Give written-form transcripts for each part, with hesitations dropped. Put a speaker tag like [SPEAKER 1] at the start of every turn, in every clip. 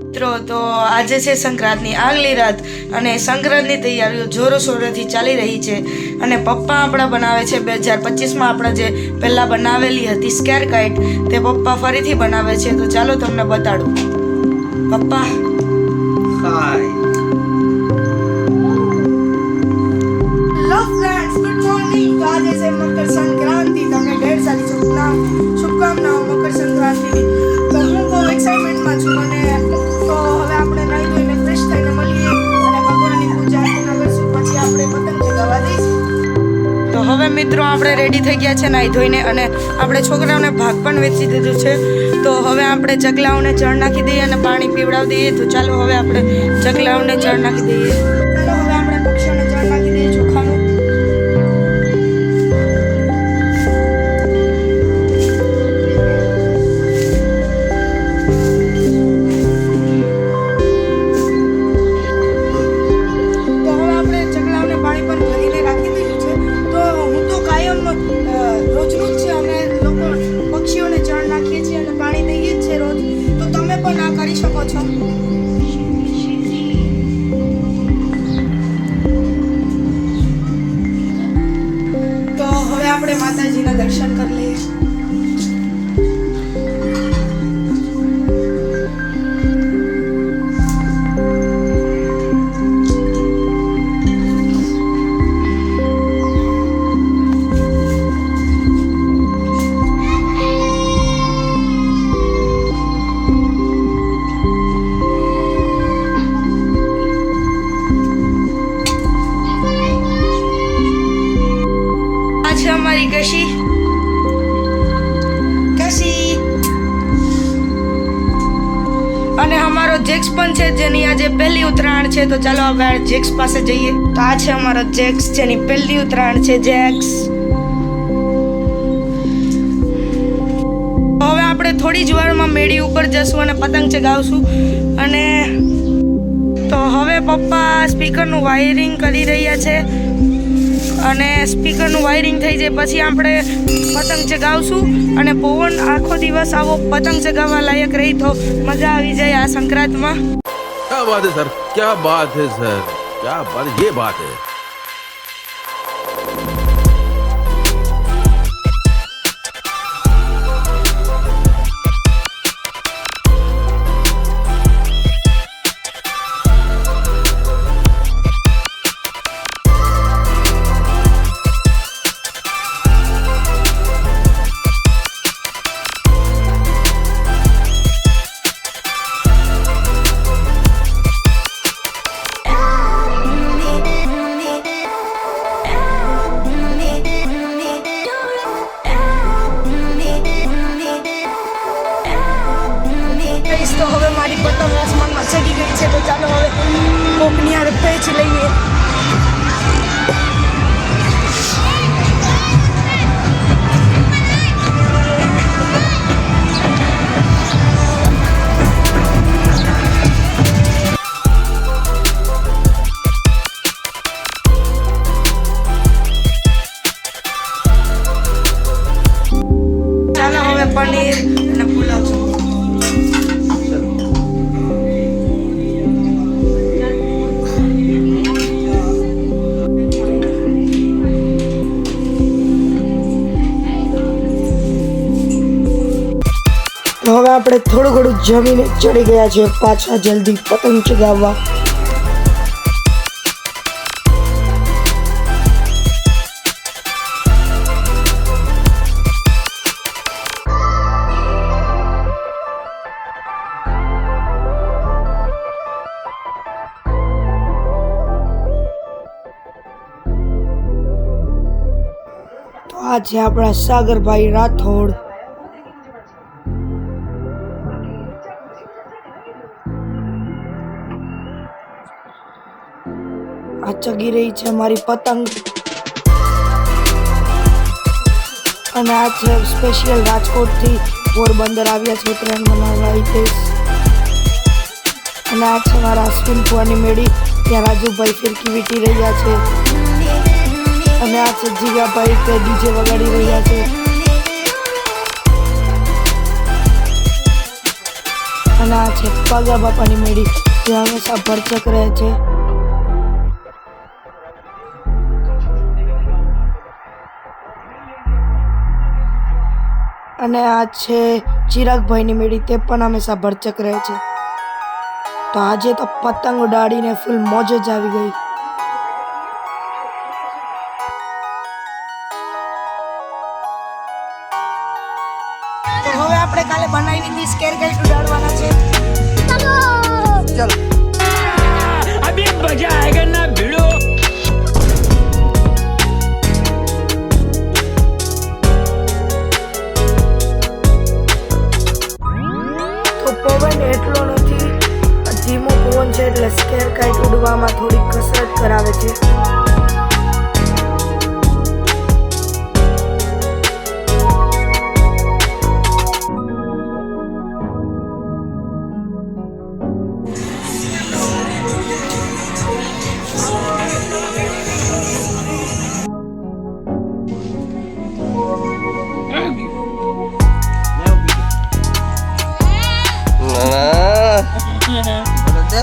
[SPEAKER 1] મિત્રો તો આજે છે સંક્રાંતની આગલી રાત અને સંક્રાંતની તૈયારીઓ જોરોશોરોથી ચાલી રહી છે અને પપ્પા આપણા બનાવે છે 2025માં આપણે જે પહેલાં બનાવેલી હતી સ્કેર કાઇટ તે પપ્પા ફરીથી બનાવે છે. તો ચાલો તમને બતાડું. પપ્પા
[SPEAKER 2] hi.
[SPEAKER 1] Hello friends, good morning. તો આજે છે મકર સંક્રાંતિ. તમને ઢેર સારી શુભકામનાઓ મકર સંક્રાંતિની. તો હું બહુ એક્સાઇટમેન્ટમાં છું અને તો હવે આપણે નાહી ધોઈને ફ્રેશ થઈને મળીએ અને ભગવાનની પૂજા અર્ચના કરશું. પછી આપણે પતંગ ચગાવવા જઈશું. તો હવે મિત્રો આપણે રેડી થઈ ગયા છે નાહી ધોઈને અને આપણે છોકરાઓને ભાગ પણ વેચી દીધું છે. તો હવે આપણે ચકલાઓને ચણ નાખી દઈએ અને પાણી પીવડાવી દઈએ. તો ચાલો હવે આપણે ચકલાઓને ચણ નાખી દઈએ. ચાલો હવે આપણે પક્ષીઓને ચણ નાખી દઈએ ચોખાનું. રોજનું જ છે, અમે લોકો પક્ષીઓને ચણ નાખીએ છીએ અને પાણી દઈએ જ છે રોજ. તો તમે પણ આ કરી શકો છો. તો હવે આપણે માતાજીના દર્શન કરી લઈએ. અમારી કશી અને અમારો જેક્સ પણ છે જેની આજે પહેલી ઉત્તરાયણ છે. તો ચાલો હવે જેક્સ પાસે જઈએ. તો આ છે અમારો જેક્સ જેની પહેલી ઉત્તરાયણ છે. જેક્સ હવે આપણે થોડી જ વારમાં મેળી ઉપર જશું અને પતંગ ચગાવશું. અને તો હવે પપ્પા સ્પીકરનું વાયરિંગ કરી રહ્યા છે અને સ્પીકરનું વાયરિંગ થઈ જાય પછી આપણે પતંગ ચગાવશું. અને પવન આખો દિવસ આવો પતંગ ચગાવવા લાયક રહી તો મજા આવી જાય આ સંક્રાંતમાં.
[SPEAKER 3] क्या बात है सर, क्या बात है सर, क्या बात, ये बात है.
[SPEAKER 1] તો હવે મારી પતંગ આસમાનમાં ચડી ગઈ છે. તો ચાલો હવે કોકની હારે પેચ લઈએ. ચાલો હવે પનીર અને પુલાવ છે. હવે આપણે થોડું ઘણું જમીને ચડી ગયા છે પાછા જલ્દી પતંગ ચગાવવા. તો આ છે આપણા સાગરભાઈ રાઠોડ. આ ચગી રહી છે મારી પતંગ અને આ છે સ્પેશિયલ રાજકોટથી પોરબંદર આવ્યા છે ઉત્તરાયણ મનાવવા હિતેશ. અને આ છે મારા અશ્વિન ફુવાની મેળી, ત્યાં રાજુભાઈ ફિરકી વીટી રહ્યા છે. અને આ છે જીગાભાઈ તે ડીજે વગાડી રહ્યા છે. અને આ છે પાગા બાપાની મેળી, જે હંમેશા ભરચક રહે છે. અને આ છે ચિરાગભાઈની મેળી, તે પણ હંમેશા ભરચક રહે છે. તો આજે તો પતંગ ઉડાડીને ફૂલ મોજ જ આવી ગઈ. તો હવે આપણે કાલે બનાવી દીધી સ્કેર કાઇટ ઉડાડવાના છે. ચલો
[SPEAKER 4] अभी मजा आएगा ना भिड़ो.
[SPEAKER 1] તો પવન એટલો નથી, ધીમો પવન છે એટલે સ્કેર કાઇટ ઉડવામાં થોડી કસરત કરાવે છે.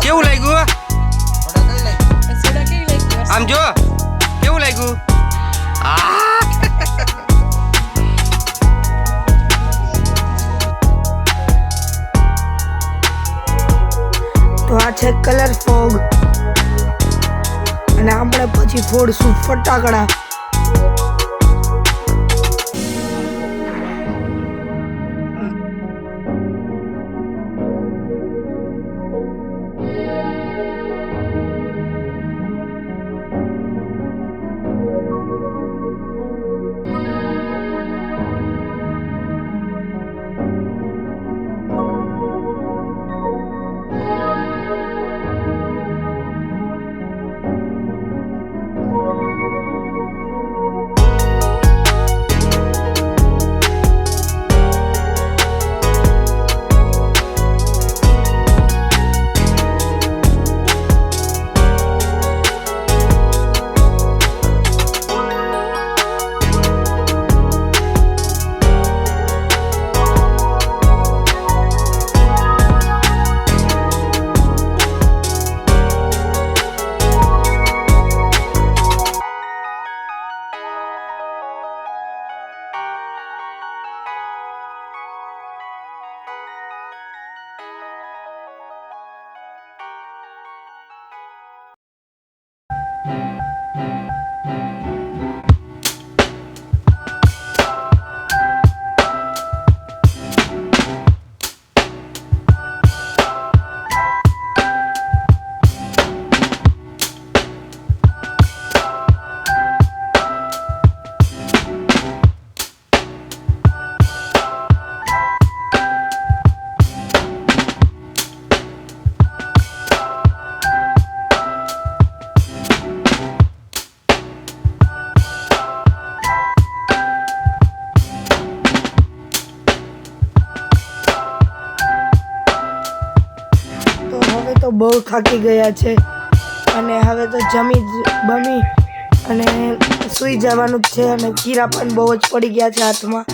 [SPEAKER 5] કેવું લાગ્યું? આમ જો કેવું લાગ્યું?
[SPEAKER 1] તો આ છે કલર ફોગ, અને આપણે પછી ફોડશું ફટાકડા. તો બહુ થાકી ગયા છે, અને હવે તો જમી બમી અને સૂઈ જવાનું જ છે. અને કીરા પણ બહુ જ પડી ગયા છે હાથમાં.